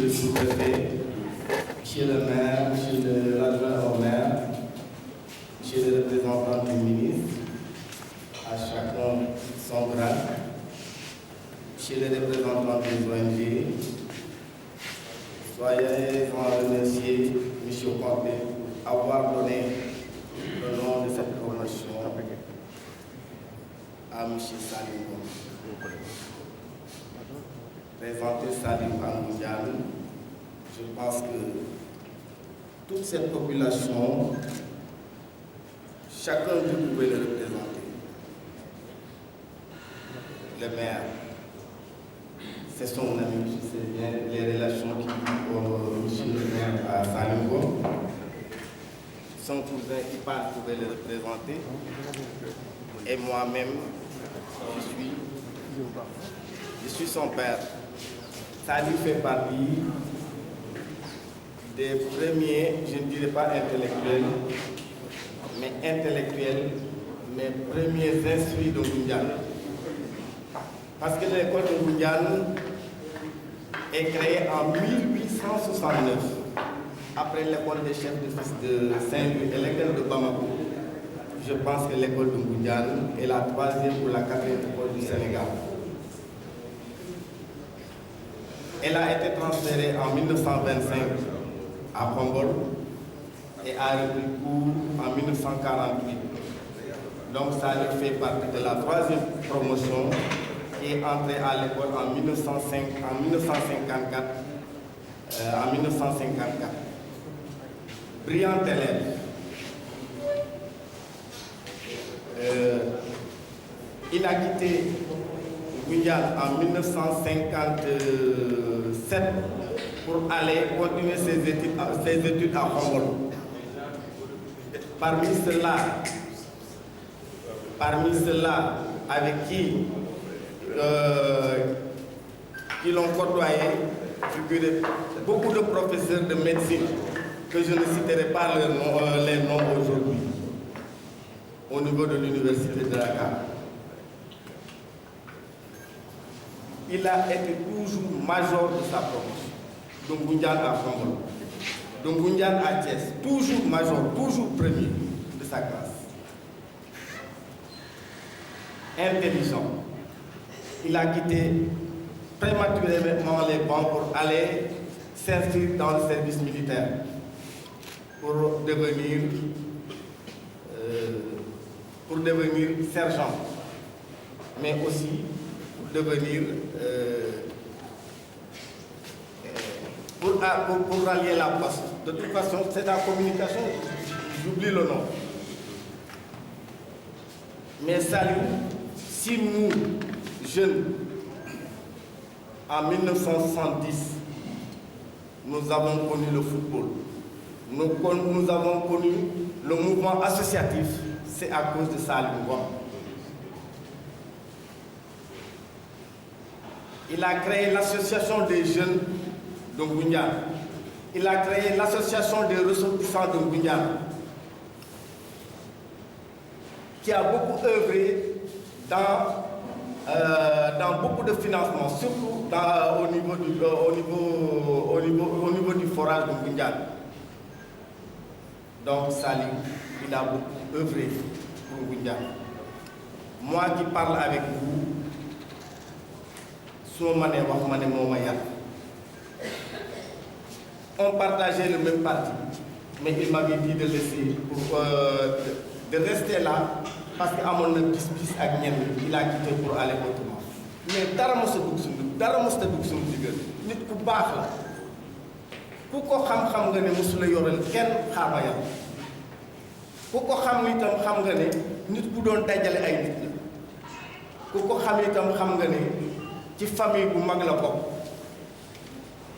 Monsieur le sous-préfet, Monsieur le maire, Monsieur l'adjoint au maire, Monsieur le représentant du ministre, à chacun son grade, Monsieur le représentant des ONG, soyez en remercier M. Pompé pour avoir donné le nom de cette promotion à M. Salim Ngom. Présenter Salim Ngom, je pense que toute cette population, chacun de vous pouvez le représenter. Le maire, c'est son ami, je sais bien les relations qu'il a pour M. le maire à Salim Ngom. Son cousin Ipan pouvait le représenter. Et moi-même, je suis son père. Salim fait partie des premiers, je ne dirais pas intellectuels, mais premiers instruits de Ngoundiane. Parce que l'école de Ngoundiane est créée en 1869, après l'école des chefs de fils de Saint-Louis et l'école de Bamako. Je pense que l'école de Ngoundiane est la troisième ou la quatrième école du Sénégal. Elle a été transférée en 1925 à Khombol et a repris cours en 1948. Donc ça lui fait partie de la troisième promotion qui est entrée à l'école en 1954. Brillant élève. Il a quitté Ngoundiane en 1957 pour aller continuer ses études à Khombol. Parmi ceux-là avec qui l'ont côtoyé, figuraient beaucoup de professeurs de médecine que je ne citerai pas les noms aujourd'hui au niveau de l'université de Dakar. Il a été toujours major de sa promotion, de Ngoundiane à Khombol, de Ngoundiane à Thiès, toujours major, toujours premier de sa classe. Intelligent. Il a quitté prématurément les bancs pour aller s'inscrire dans le service militaire, pour devenir sergent, mais aussi pour rallier la poste. De toute façon, c'est la communication, j'oublie le nom. Mais salut, si nous, jeunes, en 1970, nous avons connu le football, nous avons connu le mouvement associatif, c'est à cause de Salim Ngom. Il a créé l'association des jeunes de Ngoundiane. Il a créé l'association des ressortissants de Ngoundiane, qui a beaucoup œuvré dans beaucoup de financements, surtout au niveau du forage de Ngoundiane. Donc Salim, il a beaucoup œuvré pour Ngoundiane. Moi qui parle avec vous, on partageait le même parti, mais il m'avait dit de laisser, de rester là, parce qu'à mon avis, il a quitté pour aller autrement. Mais dara mos a dugg suñu digal nit ku baax la ku ko xam-xam nga ne mosula yoral kenn xaabayam ku ko xam itam xam nga ne nit ku doon dajale ay nit la ku ko xam itam xam nga ne ci famille bu mag la bokk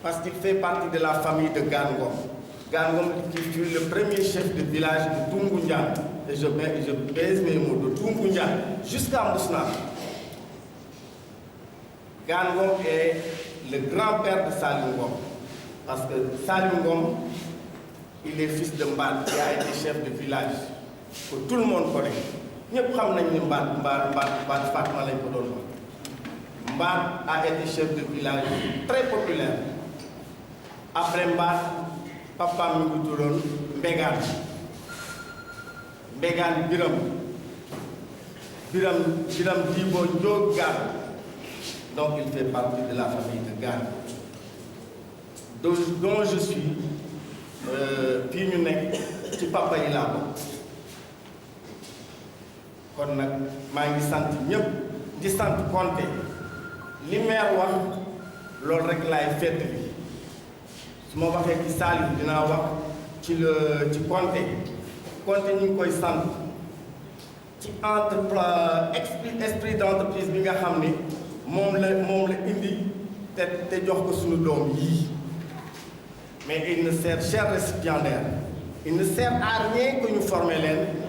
parce qu'il fait partie de la famille de Gane Ngom. Gane Ngom qui fut le premier chef de village de tout Ngoundiane, et je baise mes mots, de tout Ngoundiane jusqu'à Mousna. Gane Ngom est le grand-père de Salim Ngom, parce que Salim Ngom, il est fils de Mbad, qui a été chef de village, que tout le monde connaît. Nous savons que Mbad Fatma lañ ko doon wax. Mbad a été chef de village très populaire. après Mbaat papa mi ngi tuddoon Mbégaan Biram Djibo Ndiog Gane. Donc il fait partie de la famille de Gane dont je suis fii ñu nekk ci papa yi laa bokk kon nag maa ngi sant ñëpp di sant Konté li maire wax loolu rek laay feddali su ma waxee ci Saliou dinaa wax ci Konté ñu ngi koy sant ci esprit d'entreprise bi nga xam ni moom la indi te jox ko suñu doom yii mais il ne sert, cher récipiendaire, il ne sert à rien que nous formions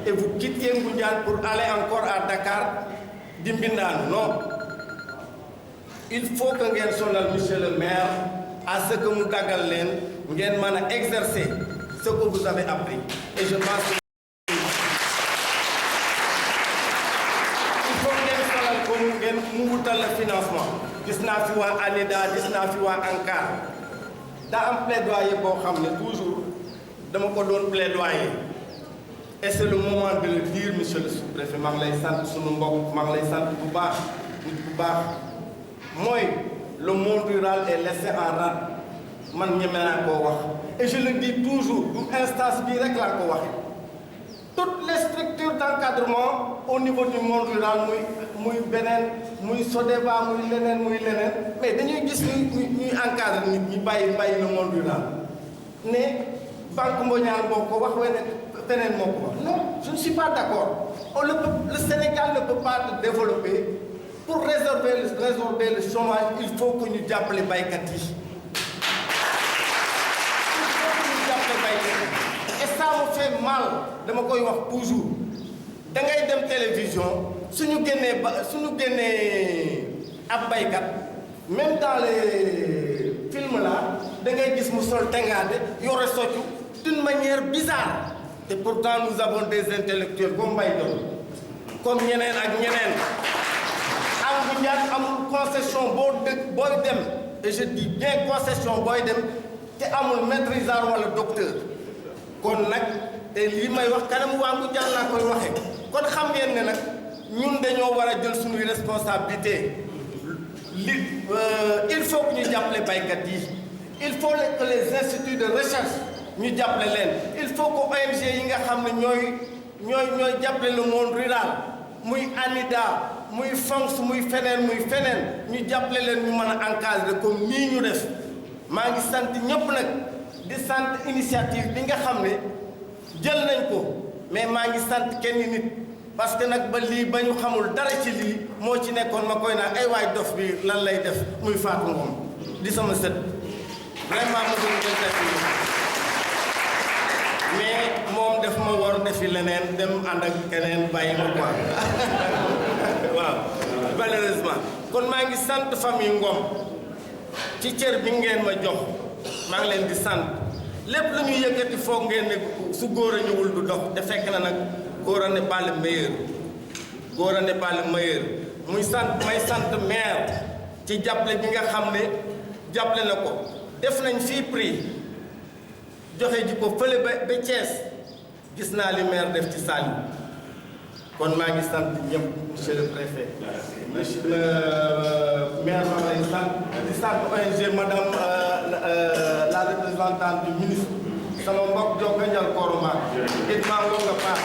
et vous quittiez Ngoundiane pour aller encore à Dakar d'Imbindane. Non. Il faut que nous sonal monsieur le maire à ce que nous dagal nous exercer ce que vous avez appris. Et je pense que il faut que nous sonal le financement. Disna fi wa ANIDA, disna fi wa ANCAR. Dans un plaidoyer boo xam ne toujours dama ko doon plaidoyer et c'est le moment de le dire monsieur le sous-préfet maa ngi lay sant sunu mbokk maa ngi lay sant bu baax nit bu baax mooy le monde rural est laissé en rade man ñeme naa koo wax et je le dis toujours du instance bii rek laa ko waxee toutes les structures d'encadrement au niveau du monde rural muy beneen muy Sodeva muy leneen mais dañuy gis ñuy encadre nit ñi bàyyi le monde rural ne banque mondiale moo ko wax feneen moo ko wax non je ne suis pas d'accord le Sénégal ne peut pas se développer pour résorber le chômage il faut que ñu jàppale baykat yi et ça me fait mal dama koy wax toujours da ngay dem télévision suñu génnee ab baykat même dans les films là da ngay gis mu sol tengaade yore soccu d'une manière bizarre et pourtant nous avons des intellectuels comme Mbaye Diop comme ñeneen ak ñeneen am Ngoundiane amul concession booy dem et je dis bien concession booy dem te amul maîtrisard wala docteur kon nag te li may wax kanam waa Ngoundiane laa koy waxee kon xam ngeen ne nag ñun dañoo war a jël suñuy responsabilité il faut que ñu jàppale baykat yi il faut que les instituts de recherche ñu jàppale leen il faut que ONG yi nga xam ne ñooy jàppale le monde rural muy ANIDA muy FONGS muy feneen ñu jàppale leen ñu mën a encadrer comme nii ñu def maa ngi sant ñëpp nag di sant initiative bi nga xam ne jël nañ ko mais maa ngi sant kenn nit parce que nag ba lii ba ñu xamul dara ci lii moo ci nekkoon ma koy naan ay waay dof bi lan lay def muy Fatou Ngom di sama sët vraiment ma doon jël def mais moom def ma war defi leneen dem ànd ak keneen bàyyi ma quoi waaw malheureusement kon maa ngi sant famille Ngom ci cër bi ngeen ma jox maa ngi leen di sant lépp lu ñu yëkkati foog ngeen ne su góor a ñëwul du dox te fekk na nag góor a n'est pas le meilleur góor a n'est pas le meilleur may sant maire ci jàppale bi nga xam ne jàppale na ko def nañ fii prix joxe ji ko fële ba Thiès gis naa li maire def ci Saliou kon maa ngi sant ñëpp monsieur le préfet monsieur le maire maa ngi lay sant di sant ONG madame la représentante du ministre sama mbokk Jokalante Koromaak it maa ngi nga paas